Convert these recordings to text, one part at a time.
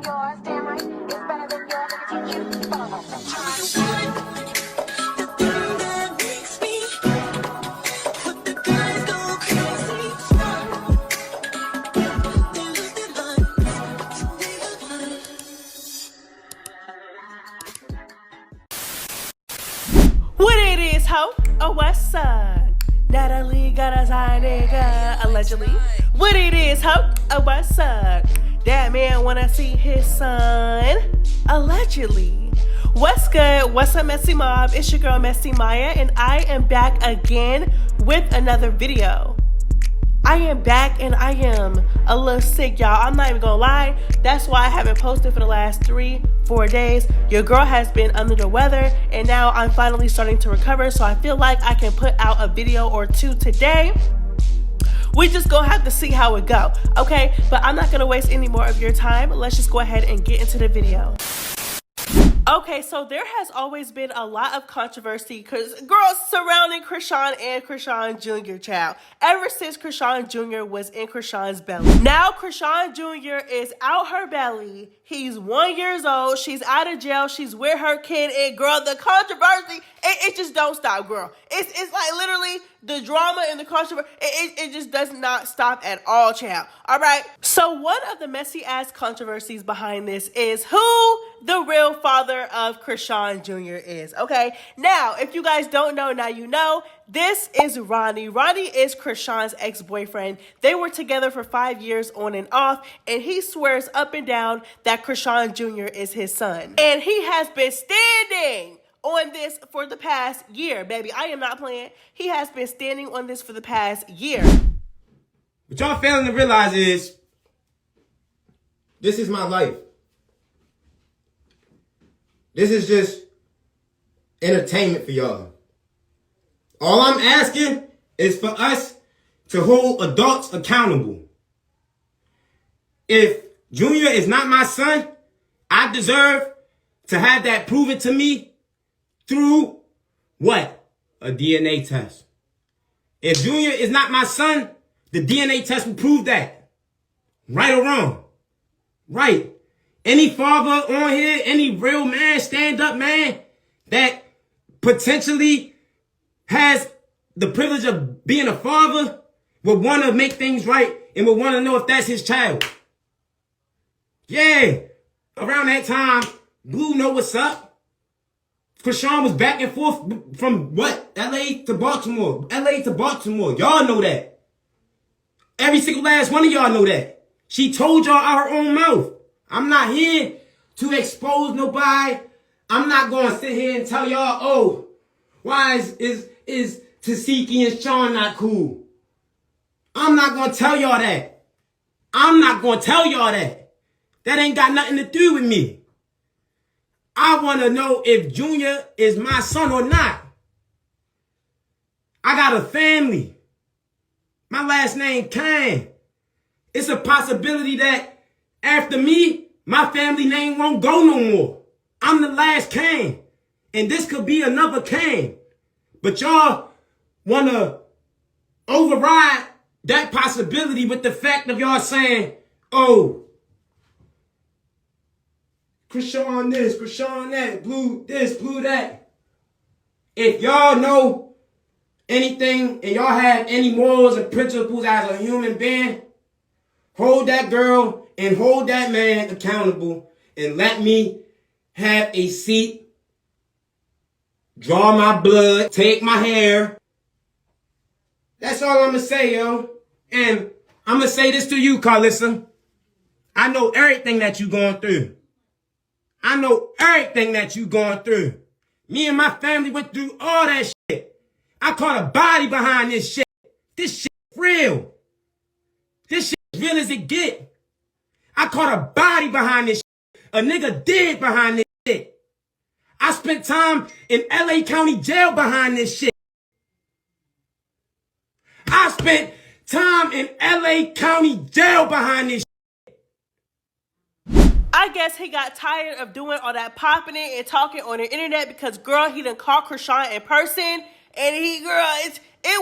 Yours, damn right, it's better than yours. I can teach you. What it is, ho? Oh, what's up? Natalie got a side nigga, allegedly. What it is, ho? Oh, what's up? That man wanna see his son, allegedly. What's good? What's up, Messy Mob? It's your girl, MessyMya, and I am back again with another video. I am back and I am a little sick, y'all. I'm not even gonna lie. That's why I haven't posted for the last 3-4 days. Your girl has been under the weather and now I'm finally starting to recover. So I feel like I can put out a video or two today. We just gonna have to see how it go, okay? But I'm not gonna waste any more of your time. Let's just go ahead and get into the video. Okay, so there has always been a lot of controversy surrounding Chrisean and Chrisean Jr. child. Ever since Chrisean Jr. was in Chrisean's belly. Now Chrisean Jr. is out her belly. He's 1 year old. She's out of jail. She's with her kid. And girl, the controversy, it just don't stop, girl. It's like literally the drama and the controversy, it just does not stop at all, child. All right. So one of the messy ass controversies behind this is who the real father of Chrisean Jr. is. Okay. Now, if you guys don't know, now you know. This is Ronnie. Ronnie is Chrisean's ex-boyfriend. They were together for 5 years on and off, and he swears up and down that Chrisean Jr. is his son. And he has been standing on this for the past year, baby. I am not playing. He has been standing on this for the past year. What y'all failing to realize is, this is my life. This is just entertainment for y'all. All I'm asking is for us to hold adults accountable. If Junior is not my son, I deserve to have that proven to me through what? A DNA test. If Junior is not my son, the DNA test will prove that. Right or wrong? Right. Any father on here, any real man, stand-up man that potentially has the privilege of being a father would want to make things right and would want to know if that's his child. Yeah. Around that time, Blue know what's up. Chrisean was back and forth from what? LA to Baltimore. LA to Baltimore. Y'all know that. Every single last one of y'all know that. She told y'all out her own mouth. I'm not here to expose nobody. I'm not going to sit here and tell y'all, oh, why is Tasiki and Sean not cool? I'm not going to tell y'all that. I'm not going to tell y'all that. That ain't got nothing to do with me. I want to know if Junior is my son or not. I got a family. My last name Kane. It's a possibility that after me, my family name won't go no more. I'm the last Kane. And this could be another Kane. But y'all want to override that possibility with the fact of y'all saying, oh, Chrisean this, Chrisean that, Blue this, Blue that. If y'all know anything and y'all have any morals and principles as a human being, hold that girl and hold that man accountable and let me have a seat, draw my blood, take my hair. That's all I'm going to say, yo. And I'm going to say this to you, Carlissa. I know everything that you going through. I know everything that you going through. Me and my family went through all that shit. I caught a body behind this shit. This shit real. This shit as real as it get. I caught a body behind this shit. A nigga dead behind this shit. I spent time in LA County jail behind this shit. I spent time in LA County jail behind this shit. I guess he got tired of doing all that popping it and talking on the internet because, girl, he done caught Chrisean in person. And it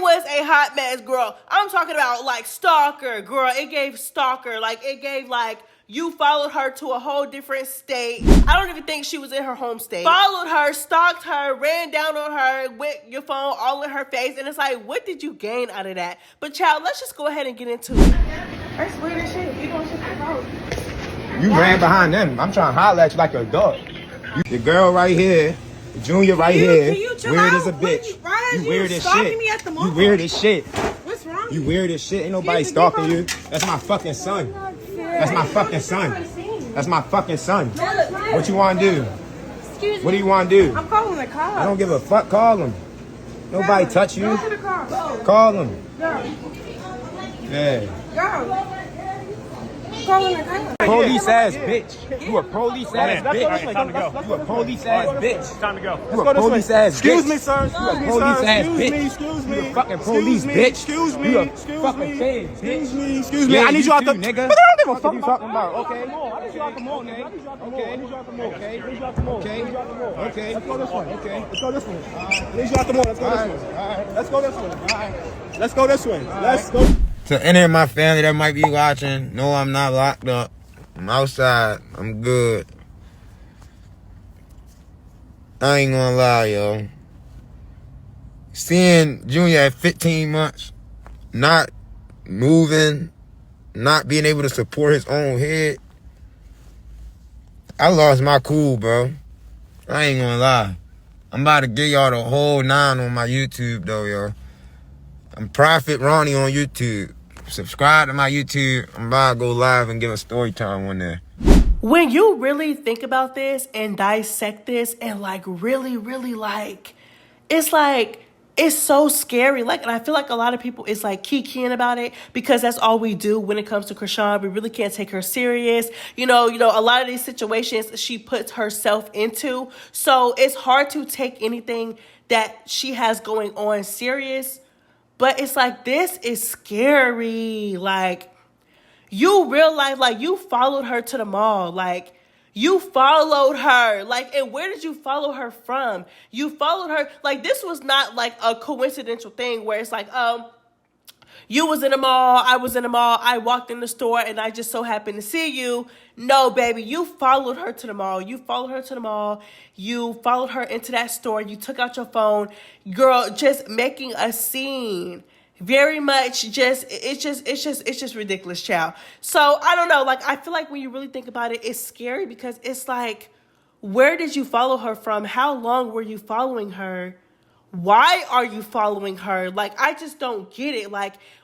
was a hot mess, girl. I'm talking about, like, stalker, girl. It gave stalker. Like, it gave, like, You followed her to a whole different state. I don't even think she was in her home state. Followed her, stalked her, ran down on her with your phone all in her face. And it's like, what did you gain out of that? But child, let's just go ahead and get into it. That's weird as shit. You doing shit for the road. You ran behind them. I'm trying to holler at you like a dog. The girl right here, Junior right here, weird as a bitch. You weird as shit. Me at the mall. You weird as shit. What's wrong? You weird as shit. Ain't nobody stalking you. That's my fucking son. That's my fucking son. That's my fucking son. What you want to do? Excuse me. What do you want to do? I'm calling the cops. I don't give a fuck. Call him. Nobody touch you. Go to the cops. Call him. Go. Yeah. Go. Calling the cops. Police ass bitch. You a police ass bitch. Time to go. You a police ass bitch. Time to go. You a police ass bitch. Excuse me, sir. You a police ass bitch. Excuse me. You a fucking police bitch. Excuse me. You a Excuse fucking me. fed bitch. Excuse me. Excuse me. Yeah, I need you you out too, the nigga. But I don't give a What fuck you talking about? Okay. Okay. Let's go this way. Okay. Let's go this way. I need you out the mall. Let's go this way. Let's go this way. Let's go this way. Let's go. To any of my family that might be watching, no, I'm not locked up. I'm outside. I'm good. I ain't gonna lie, yo. Seeing Junior at 15 months, not moving, not being able to support his own head, I lost my cool, bro. I ain't gonna lie. I'm about to give y'all the whole 9 on my YouTube, though, yo. I'm Prophet Ronnie on YouTube. Subscribe to my YouTube. I'm about to go live and give a story time on there. When you really think about this and dissect this and really it's so scary. And I feel like a lot of people is kikiing about it because that's all we do when it comes to Chrisean. We really can't take her serious. You know, a lot of these situations she puts herself into. So it's hard to take anything that she has going on serious. But it's this is scary. You realize, you followed her to the mall. You followed her. And where did you follow her from? You followed her. This was not, a coincidental thing where it's you was in the mall, I was in the mall, I walked in the store, and I just so happened to see you. No, baby, you followed her to the mall. You followed her to the mall. You followed her into that store. You took out your phone. Girl, just making a scene. Very much it's just ridiculous, child. So, I don't know. I feel like when you really think about it, it's scary because it's where did you follow her from? How long were you following her? Why are you following her? I just don't get it.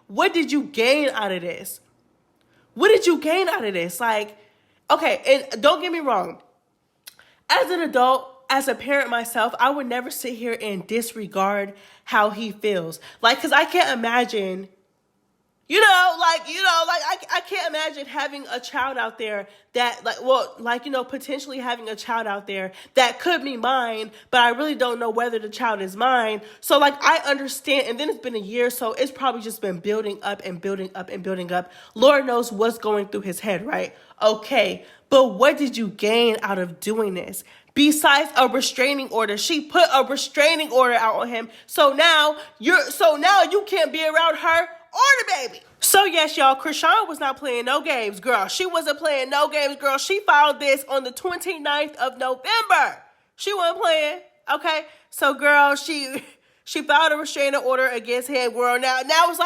What did you gain out of this? What did you gain out of this? Okay, and don't get me wrong. As an adult, as a parent myself, I would never sit here and disregard how he feels. Because I can't imagine, I can't imagine having a child out there that, potentially having a child out there that could be mine, but I really don't know whether the child is mine. So, I understand, and then it's been a year, so it's probably just been building up and building up and building up. Lord knows what's going through his head, right? Okay, but what did you gain out of doing this? Besides a restraining order, she put a restraining order out on him. So now you can't be around her or the baby. So yes, y'all, Chrisean was not playing no games, girl. She wasn't playing no games, girl. She filed this on the 29th of November. She wasn't playing, okay? So girl, she filed a restraining order against him, girl. Now it's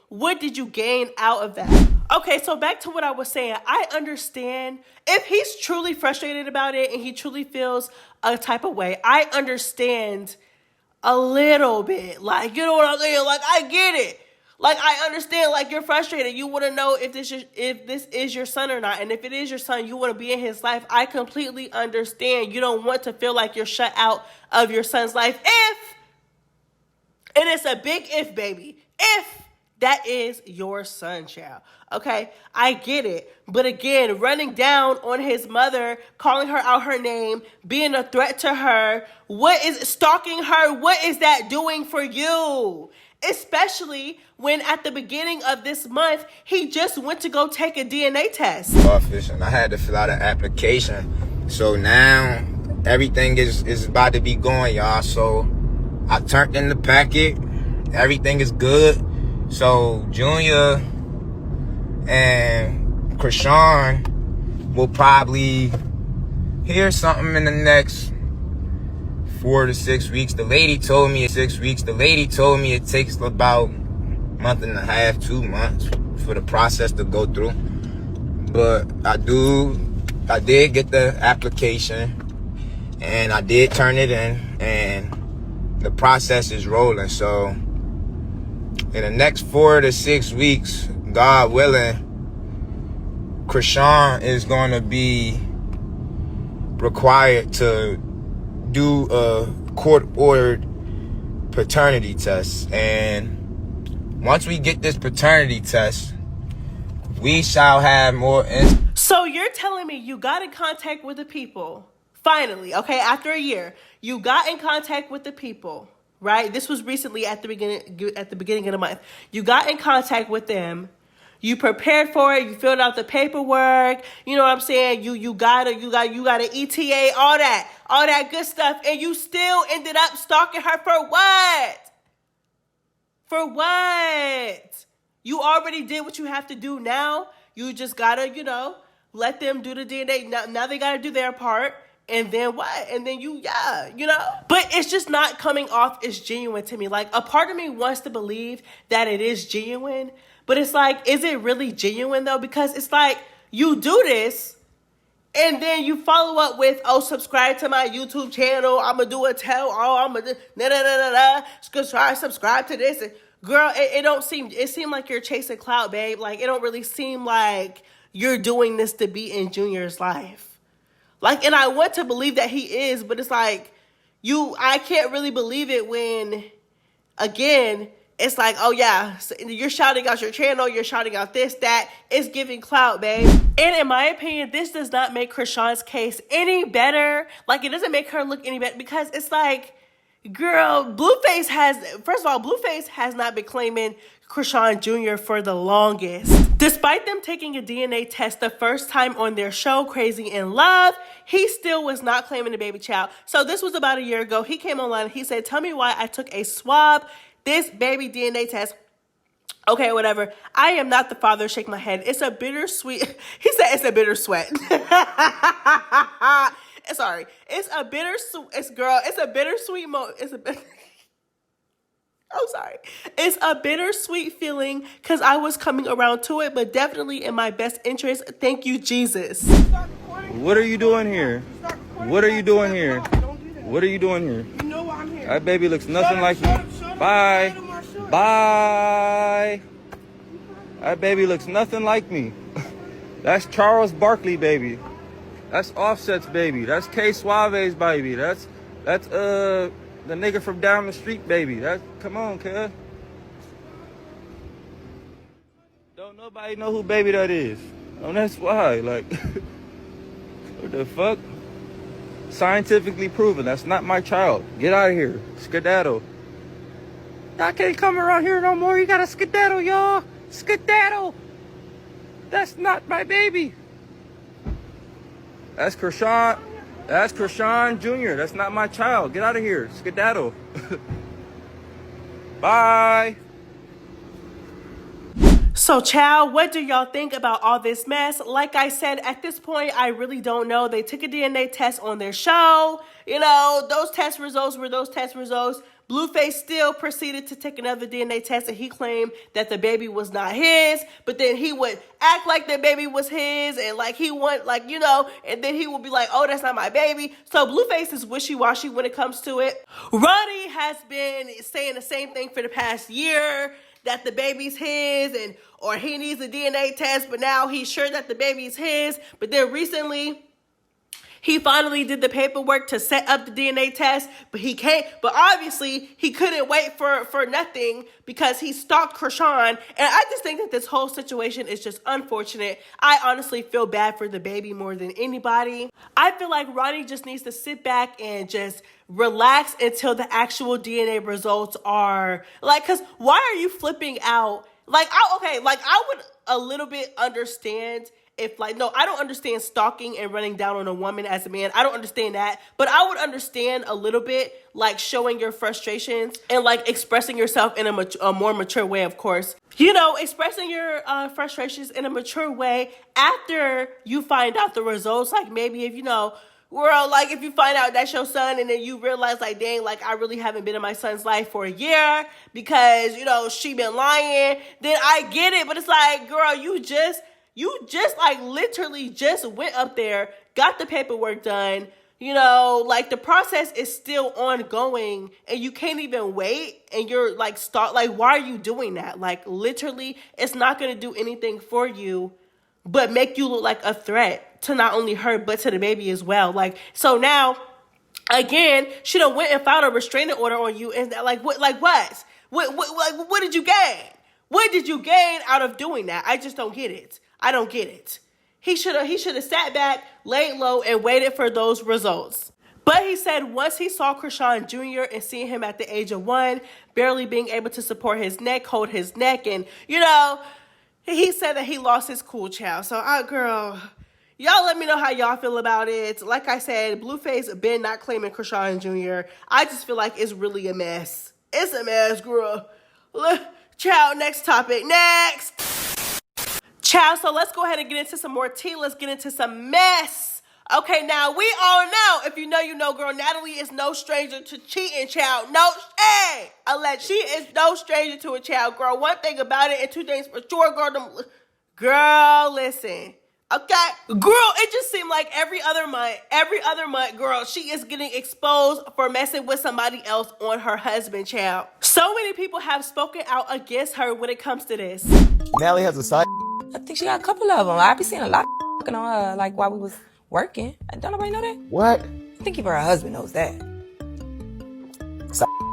what did you gain out of that? Okay, so back to what I was saying. I understand if he's truly frustrated about it and he truly feels a type of way. I understand a little bit. You know what I'm saying? I get it. I understand, you're frustrated. You want to know if this is your son or not. And if it is your son, you want to be in his life. I completely understand. You don't want to feel like you're shut out of your son's life. And it's a big if, baby. If that is your son, child. Okay, I get it. But again, running down on his mother, calling her out her name, being a threat to her, stalking her, what is that doing for you? Especially when at the beginning of this month, he just went to go take a DNA test. And I had to fill out an application. So now everything is about to be going, y'all. So I turned in the packet. Everything is good. So Junior and Chrisean will probably hear something in the next 4 to 6 weeks. The lady told me it's 6 weeks. The lady told me it takes about a month and a half, 2 months for the process to go through. But I did get the application and I did turn it in and the process is rolling. So in the next 4 to 6 weeks, God willing, Chrisean is going to be required to do a court-ordered paternity test. And once we get this paternity test, we shall have more... So you're telling me you got in contact with the people, finally, okay, after a year, you got in contact with the people, right? This was recently at the beginning of the month. You got in contact with them. You prepared for it. You filled out the paperwork. You know what I'm saying? You got an ETA, all that good stuff. And you still ended up stalking her for what? For what? You already did what you have to do now. You just gotta, let them do the DNA. Now they gotta do their part. And then what? And then But it's just not coming off as genuine to me. Like, a part of me wants to believe that it is genuine. But it's like, is it really genuine, though? Because it's like, you do this, and then you follow up with, subscribe to my YouTube channel. I'm going to do a tell all. I'm going to subscribe to this. And girl, it seemed like you're chasing clout, babe. Like, it don't really seem like you're doing this to be in Junior's life. Like, and I want to believe that he is, but it's like, I can't really believe it when, again, it's like, oh yeah, so you're shouting out your channel, you're shouting out this, that. It's giving clout, babe. And in my opinion, this does not make Chrisean's case any better. Like, it doesn't make her look any better because it's like, girl, Blueface has not been claiming Chrisean Jr. for the longest. Despite them taking a DNA test the first time on their show, Crazy in Love, he still was not claiming the baby child. So this was about a year ago. He came online and he said, tell me why I took a swab, this baby DNA test. Okay, whatever. I am not the father. Shake my head. It's a bittersweet. He said it's a bitter sweat. Sorry. It's a bittersweet. It's a bittersweet I'm sorry. It's a bittersweet feeling because I was coming around to it, but definitely in my best interest. Thank you, Jesus. What are you doing here? What are you doing here? What are you doing here? You know why I'm here. That baby looks nothing like me. Bye. Bye. That baby looks nothing like me. That's Charles Barkley, baby. That's Offset's baby. That's K Suave's baby. That's the nigga from down the street, baby. Come on, cuz. Don't nobody know who baby that is. Oh, that's why. Like, what the fuck? Scientifically proven. That's not my child. Get out of here. Skedaddle. I can't come around here no more. You gotta skedaddle, y'all. Skedaddle. That's not my baby. That's Chrisean. That's Chrisean Jr. That's not my child. Get out of here. Skedaddle. Bye. So, child, what do y'all think about all this mess? Like I said, at this point, I really don't know. They took a DNA test on their show. Those test results were those test results. Blueface still proceeded to take another DNA test, and he claimed that the baby was not his, but then he would act like the baby was his, and and then he would be like, oh, that's not my baby. So Blueface is wishy-washy when it comes to it. Ronnie has been saying the same thing for the past year, that the baby's his, or he needs a DNA test, but now he's sure that the baby's his. But then recently, he finally did the paperwork to set up the DNA test, but he can't. But obviously, he couldn't wait for nothing because he stalked Chrisean. And I just think that this whole situation is just unfortunate. I honestly feel bad for the baby more than anybody. I feel like Ronnie just needs to sit back and just relax until the actual DNA results are because why are you flipping out? I would a little bit understand if like, no, I don't understand stalking and running down on a woman as a man. I don't understand that, but I would understand a little bit like showing your frustrations and like expressing yourself in a more mature way, of course. You know, expressing your frustrations in a mature way after you find out the results. Like maybe if, you know, girl, like if you find out that's your son and then you realize like, dang, like I really haven't been in my son's life for a year because, you know, she been lying, then I get it. But it's like, girl, you just like literally just went up there, got the paperwork done. You know, like the process is still ongoing and you can't even wait and you're like, why are you doing that? Like literally, it's not going to do anything for you but make you look like a threat to not only her, but to the baby as well. Like, so now, again, she done went and filed a restraining order on you. And like, what? What did you gain? What did you gain out of doing that? I just don't get it. I don't get it. He should have sat back, laid low, and waited for those results. But he said once he saw Chrisean Jr. and seeing him at the age of 1, barely being able to support his neck, hold his neck, and, you know, he said that he lost his cool, child. So, girl, y'all let me know how y'all feel about it. Like I said, Blueface been not claiming Chrisean Jr. I just feel like it's really a mess. It's a mess, girl. Child, next topic. Next. Child, so let's go ahead and get into some more tea. Let's get into some mess. Okay, now we all know, if you know, you know, girl, Natalie is no stranger to cheating, child. No, hey, alleged. She is no stranger to a child, girl. One thing about it and two things for sure, girl, listen. Okay, girl, it just seemed like every other month, girl, she is getting exposed for messing with somebody else on her husband, child. So many people have spoken out against her when it comes to this. Natalie has a side. I think she got a couple of them. I be seeing a lot of on her, like while we was working. Don't nobody know that? What? I think even her husband knows that.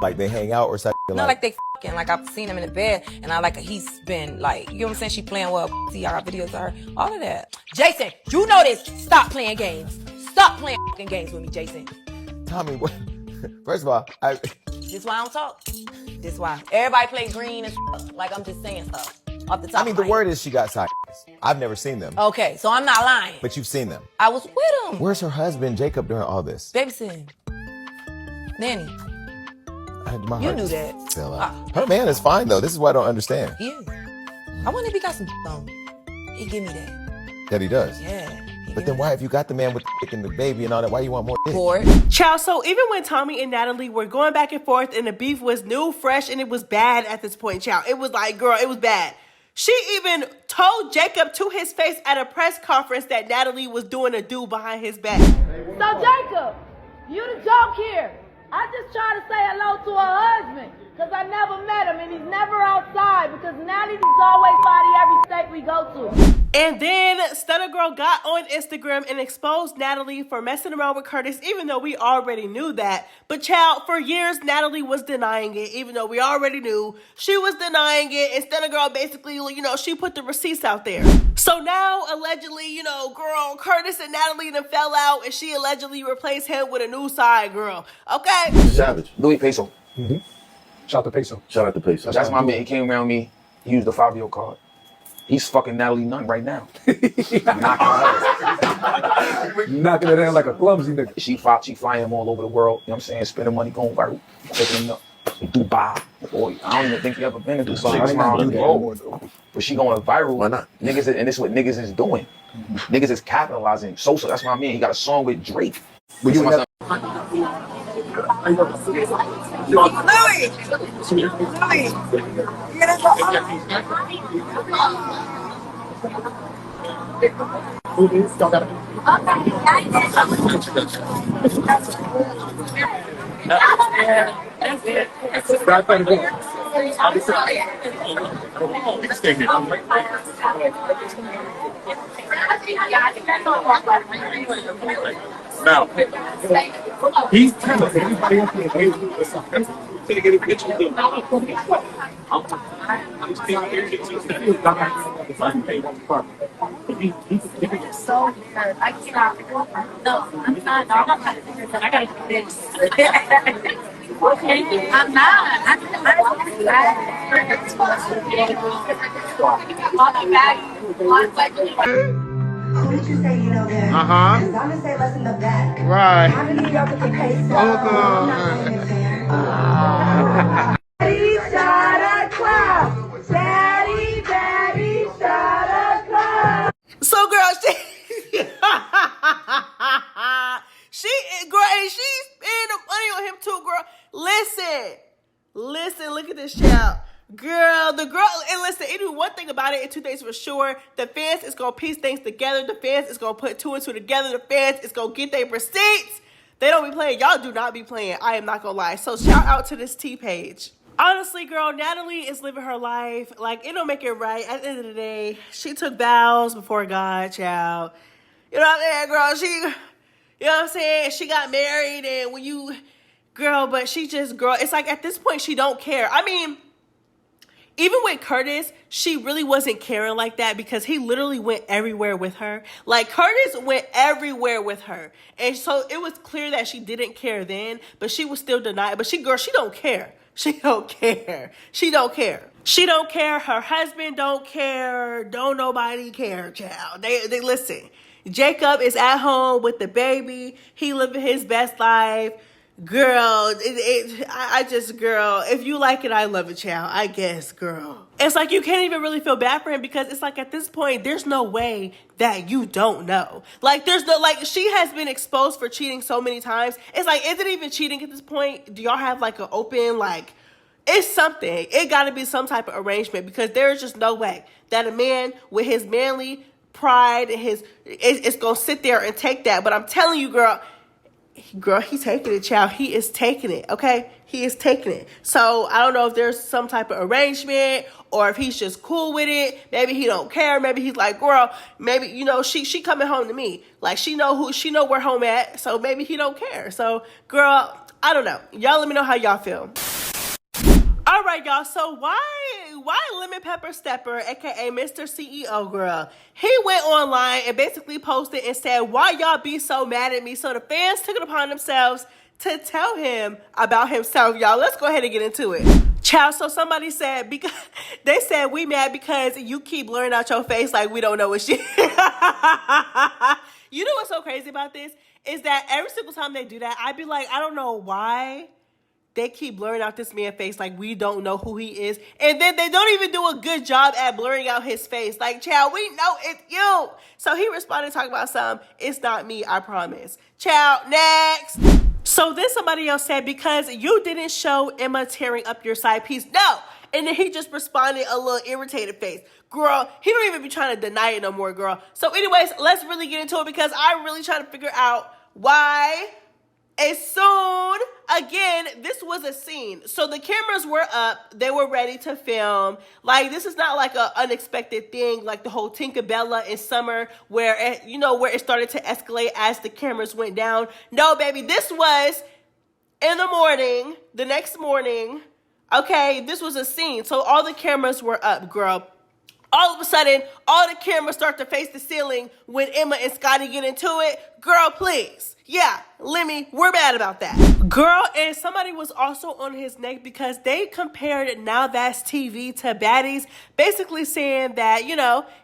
Like they hang out or something? No, like they fucking. Like I've seen him in the bed, and I like he's been like, you know what I'm saying? She playing with her. See, I got videos of her. All of that. Jason, you know this. Stop playing games. Stop playing fucking games with me, Jason. Tommy, what? First of all, This why I don't talk. This why everybody play green and stuff. Like I'm just saying stuff off the top. I mean, the word is she got side. I've never seen them. Okay, so I'm not lying. But you've seen them. I was with him. Where's her husband, Jacob, during all this? Babysitting. Nanny. My You heart knew just that. fell out. Her man is fine though. This is what I don't understand. Yeah. I wonder if he got some on. He give me that. That he does. Yeah. But then why, if you got the man with the dick and the baby and all that, why you want more dick? Bored. Child, so even when Tommy and Natalie were going back and forth and the beef was new, fresh, and it was bad at this point, child. It was like, girl, it was bad. She even told Jacob to his face at a press conference that Natalie was doing a do behind his back. So Jacob, you the joke here. I just try to say hello to her husband because I never met him and he's never outside because Natalie's always body every state we go to. And then Stunner Girl got on Instagram and exposed Natalie for messing around with Curtis, even though we already knew that. But child, for years, Natalie was denying it, even though we already knew she was denying it. And Stunner Girl basically, you know, she put the receipts out there. So now, allegedly, you know, girl, Curtis and Natalie then fell out and she allegedly replaced him with a new side girl. Okay? Savage. Louis Peso. Mm-hmm. Shout out to Peso. Shout out to Peso. That's my man. He came around me. He used the Fabio card. He's fucking Natalie Nunn right now. Knocking her down like a clumsy nigga. She flying him all over the world. You know what I'm saying? Spending money, going viral. Taking him up. Dubai. Boy, I don't even think he ever been to Dubai. But she going viral. Why not? Niggas, and this is what niggas is doing. Niggas is capitalizing. Sosa, that's my man. He got a song with Drake. But you Louis! Now, he's kind of everybody else in the to get a picture with him. It's so weird. I cannot. No, I'm not. I'm not trying to figure it out. I gotta do this. I'm not. I'm not. Who did you say you know there? Uh-huh. Because I'm going to say less in the back. Right. How many of y'all get paid? So Hold I'm on. not playing it fair. Daddy shot a cloud. Daddy shot a cloud. So, girl, girl, and she's spending the money on him too, girl. Listen, look at this child. Girl, and listen, anyway, one thing about it, and two things for sure, the fans is going to piece things together. The fans is going to put two and two together. The fans is going to get their receipts. They don't be playing. Y'all do not be playing. I am not going to lie. So, shout out to this T page. Honestly, girl, Natalie is living her life. Like, it don't make it right. At the end of the day, she took vows before God, child. You know what I'm saying, girl? You know what I'm saying? She got married, and but she just, girl, it's like at this point, she don't care. I mean, even with Curtis, she really wasn't caring like that because he literally went everywhere with her. Like, Curtis went everywhere with her. And so it was clear that she didn't care then, but she was still denying. But she don't care. She don't care. She don't care. She don't care. Her husband don't care. Don't nobody care, child. They listen. Jacob is at home with the baby. He living his best life. Girl, girl, if you like it, I love it, child. I guess, girl. It's like you can't even really feel bad for him because it's like at this point, there's no way that you don't know. Like, she has been exposed for cheating so many times. It's like, is it even cheating at this point? Do y'all have like an open, like, it's something. It got to be some type of arrangement because there is just no way that a man with his manly pride and it's going to sit there and take that. But I'm telling you, girl, he's taking it, child. He is taking it, okay? He is taking it. So I don't know if there's some type of arrangement or if he's just cool with it. Maybe he don't care. Maybe he's like, girl, maybe, she coming home to me. Like, she know where home at. So maybe he don't care. So, girl, I don't know. Y'all let me know how y'all feel. All right, y'all. So why Lemon Pepper Stepper, aka Mr. CEO, girl? He went online and basically posted and said, "Why y'all be so mad at me?" So the fans took it upon themselves to tell him about himself, y'all. Let's go ahead and get into it. Child, so somebody said, because they said we mad because you keep blurring out your face like we don't know what shit. You know what's so crazy about this? Is that every single time they do that, I'd be like, I don't know why they keep blurring out this man's face like we don't know who he is. And then they don't even do a good job at blurring out his face. Like, child, we know it's you. So he responded talking about it's not me, I promise. Child, next. So then somebody else said, because you didn't show Emma tearing up your side piece. No. And then he just responded a little irritated face. Girl, he don't even be trying to deny it no more, girl. So anyways, let's really get into it because I'm really trying to figure out why. As soon, again, this was a scene. So the cameras were up. They were ready to film. Like, this is not like an unexpected thing, like the whole Tinkerbella in Summer where it started to escalate as the cameras went down. No, baby, this was in the morning, the next morning. Okay, this was a scene. So all the cameras were up, girl. All of a sudden, all the cameras start to face the ceiling when Emma and Scotty get into it. Girl, please. Yeah, Lemmy, we're mad about that. Girl, and somebody was also on his neck because they compared Now That's TV to Baddies, basically saying that,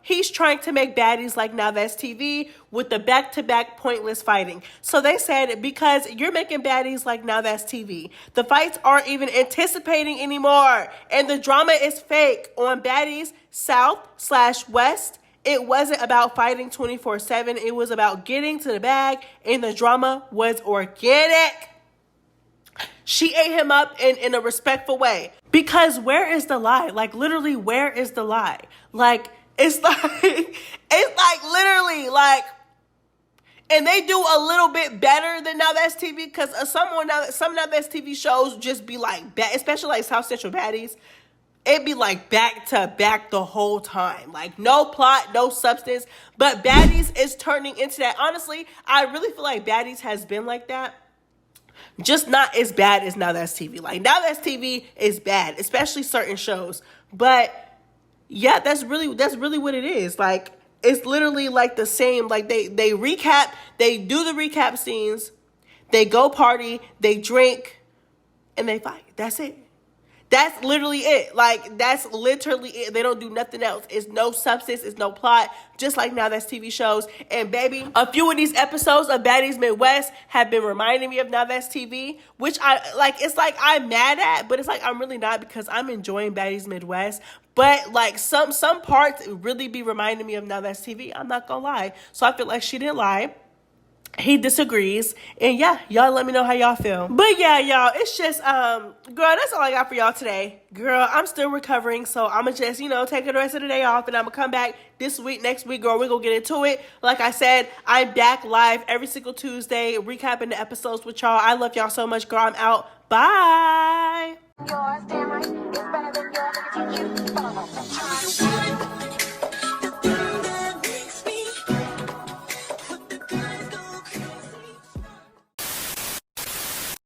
he's trying to make Baddies like Now That's TV with the back-to-back pointless fighting. So they said, because you're making Baddies like Now That's TV, the fights aren't even anticipating anymore, and the drama is fake on Baddies South/West. It wasn't about fighting 24/7. It was about getting to the bag, and the drama was organic. She ate him up in a respectful way. Because where is the lie? Like, literally, where is the lie? Like, it's like literally, like, and they do a little bit better than Now That's TV because some Now That's TV shows just be like, especially like South Central Baddies. It'd be like back to back the whole time. Like, no plot, no substance. But Baddies is turning into that. Honestly, I really feel like Baddies has been like that. Just not as bad as Now That's TV. Like, Now That's TV is bad, especially certain shows. But yeah, that's really what it is. Like, it's literally like the same. Like, they recap, they do the recap scenes, they go party, they drink, and they fight. That's it. That's literally it. Like, that's literally it. They don't do nothing else. It's no substance. It's no plot. Just like Now That's TV shows. And baby, a few of these episodes of Baddies Midwest have been reminding me of Now That's TV, which I like. It's like I'm mad at, but it's like I'm really not, because I'm enjoying Baddies Midwest. But like some parts really be reminding me of Now That's TV. I'm not gonna lie. So I feel like she didn't lie. He disagrees. And yeah, y'all let me know how y'all feel. But yeah, y'all, it's just, girl, that's all I got for y'all today. Girl, I'm still recovering, so I'ma just, take the rest of the day off, and I'ma come back this week, next week, girl. We're gonna get into it. Like I said, I'm back live every single Tuesday, recapping the episodes with y'all. I love y'all so much, girl. I'm out. Bye. Yours, damn right, it's better than yours. I can teach you.